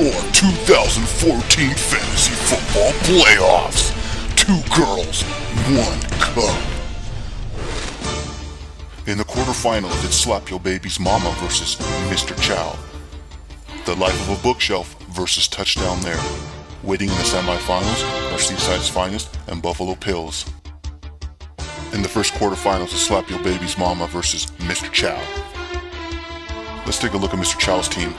your 2014 Fantasy Football Playoffs. 2 girls, 1 cup. In the quarterfinals, it's Slap Your Baby's Mama versus Mr. Chow. The Life of a Bookshelf versus Touchdown There. Waiting in the semifinals are Seaside's Finest and Buffalo Pills. In the first quarterfinals, it's Slap Your Baby's Mama versus Mr. Chow. Let's take a look at Mr. Chow's team.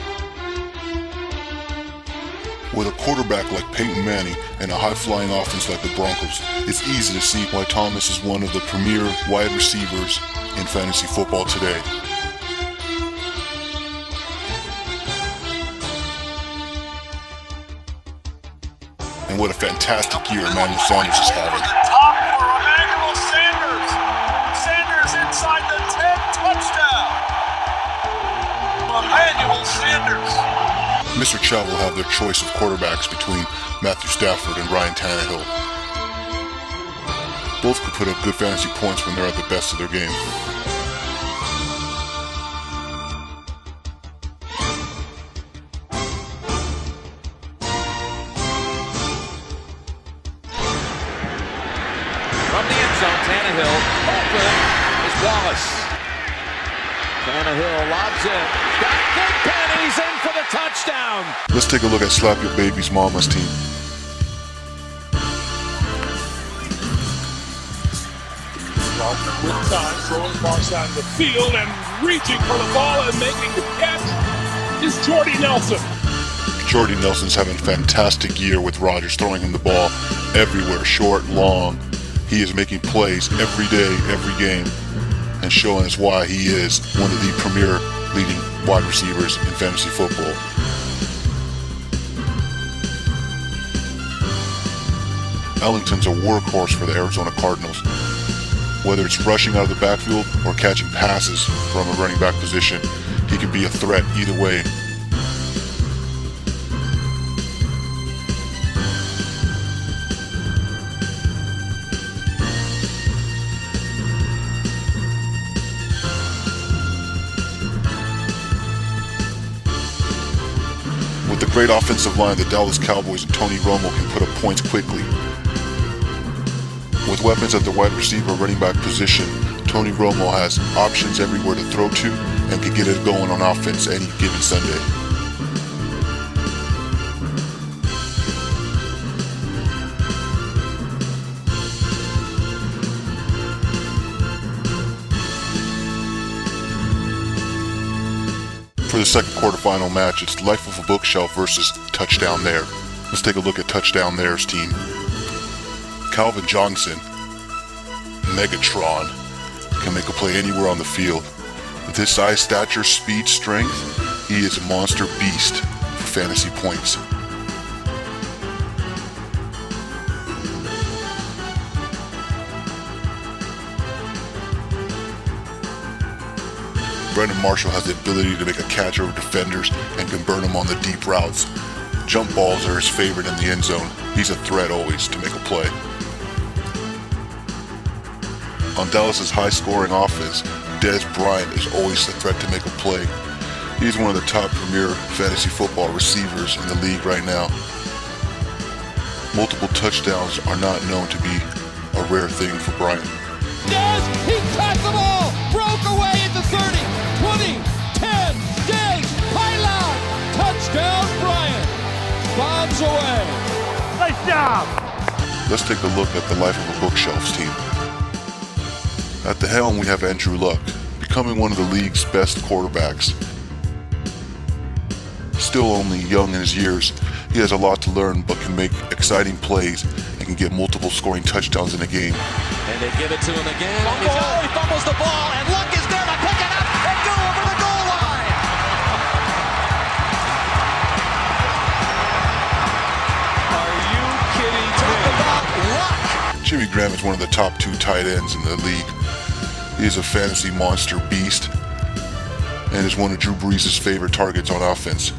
With a quarterback like Peyton Manning and a high-flying offense like the Broncos, it's easy to see why Thomas is one of the premier wide receivers in fantasy football today. And what a fantastic year Emmanuel Sanders is having. Top for Emmanuel Sanders. Sanders inside the 10, touchdown. Emmanuel Sanders. Mr. Chow will have their choice of quarterbacks between Matthew Stafford and Ryan Tannehill. Both could put up good fantasy points when they're at the best of their game. From the end zone, Tannehill open is Wallace. Tannehill lobs it. Got good pennies in for the touchdown. Let's take a look at Slap Your Baby's Mama's team. With time, throwing far side of the field and reaching for the ball and making the catch is Jordy Nelson. Jordy Nelson's having a fantastic year with Rodgers throwing him the ball everywhere, short, long. He is making plays every day, every game, and showing us why he is one of the premier leading wide receivers in fantasy football. Ellington's a workhorse for the Arizona Cardinals. Whether it's rushing out of the backfield or catching passes from a running back position, he can be a threat either way. With the great offensive line, the Dallas Cowboys and Tony Romo can put up points quickly. With weapons at the wide receiver running back position, Tony Romo has options everywhere to throw to and can get it going on offense any given Sunday. For the second quarterfinal match, it's Life of a Bookshelf versus Touchdown There. Let's take a look at Touchdown There's team. Calvin Johnson, Megatron, can make a play anywhere on the field. With his size, stature, speed, strength, he is a monster beast for fantasy points. Brandon Marshall has the ability to make a catch over defenders and can burn them on the deep routes. Jump balls are his favorite in the end zone. He's a threat always to make a play. On Dallas's high-scoring offense, Dez Bryant is always the threat to make a play. He's one of the top premier fantasy football receivers in the league right now. Multiple touchdowns are not known to be a rare thing for Bryant. Dez, he caught the ball, broke away at the 30, 20, 10, Dez, pylon, touchdown Bryant, bombs away. Nice job. Let's take a look at the Life of a Bookshelf's team. At the helm, we have Andrew Luck, becoming one of the league's best quarterbacks. Still only young in his years, he has a lot to learn but can make exciting plays and can get multiple scoring touchdowns in a game. And they give it to him again. He fumbles the ball, and Luck is there to pick it up and go over the goal line. Are you kidding me? Talk about luck. Jimmy Graham is one of the top 2 tight ends in the league. He is a fantasy monster beast and is one of Drew Brees' favorite targets on offense.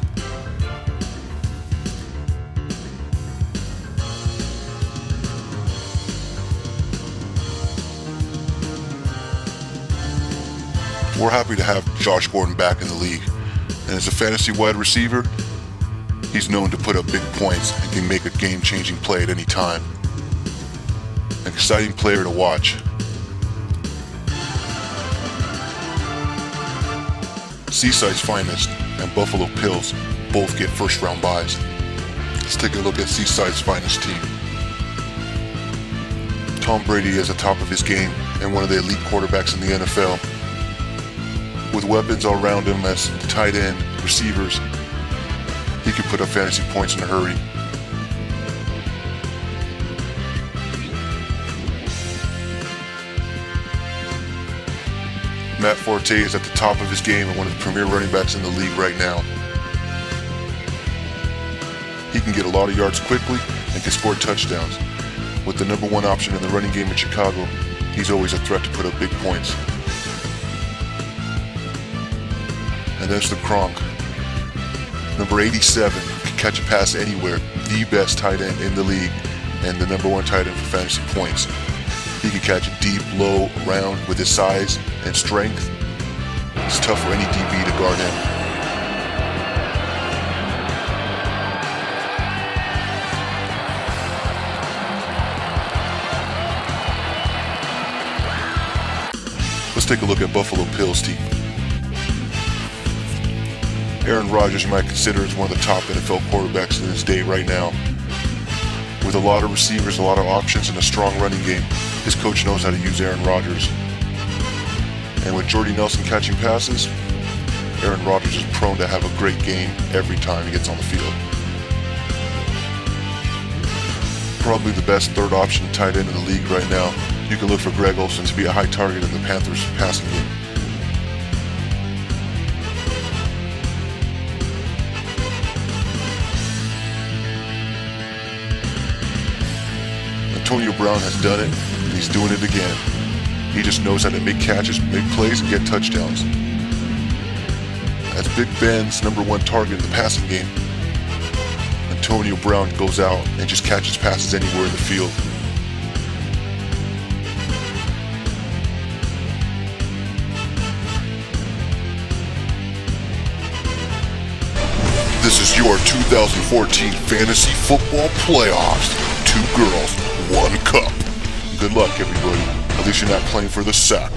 We're happy to have Josh Gordon back in the league. And as a fantasy wide receiver, He's known to put up big points and can make a game-changing play at any time. An exciting player to watch. Seaside's Finest and Buffalo Pills both get first-round buys. Let's take a look at Seaside's Finest team. Tom Brady is at the top of his game and one of the elite quarterbacks in the NFL. With weapons all around him as the tight end, receivers, he can put up fantasy points in a hurry. Matt Forte is at the top of his game and one of the premier running backs in the league right now. He can get a lot of yards quickly and can score touchdowns. With the number one option in the running game in Chicago, he's always a threat to put up big points. And there's the Kronk. Number 87 can catch a pass anywhere, the best tight end in the league, and the number one tight end for fantasy points. He can catch it deep, low, around with his size and strength. It's tough for any DB to guard him. Let's take a look at Buffalo Pills team. Aaron Rodgers you might consider as one of the top NFL quarterbacks in his day right now. With a lot of receivers, a lot of options, and a strong running game, his coach knows how to use Aaron Rodgers. And with Jordy Nelson catching passes, Aaron Rodgers is prone to have a great game every time he gets on the field. Probably the best third option tight end in the league right now. You can look for Greg Olsen to be a high target in the Panthers passing game. Antonio Brown has done it, and he's doing it again. He just knows how to make catches, make plays, and get touchdowns. As Big Ben's number one target in the passing game, Antonio Brown goes out and just catches passes anywhere in the field. This is your 2014 Fantasy Football Playoffs. 2 girls, 1 cup. Good luck, everybody. At least you're not playing for the sack.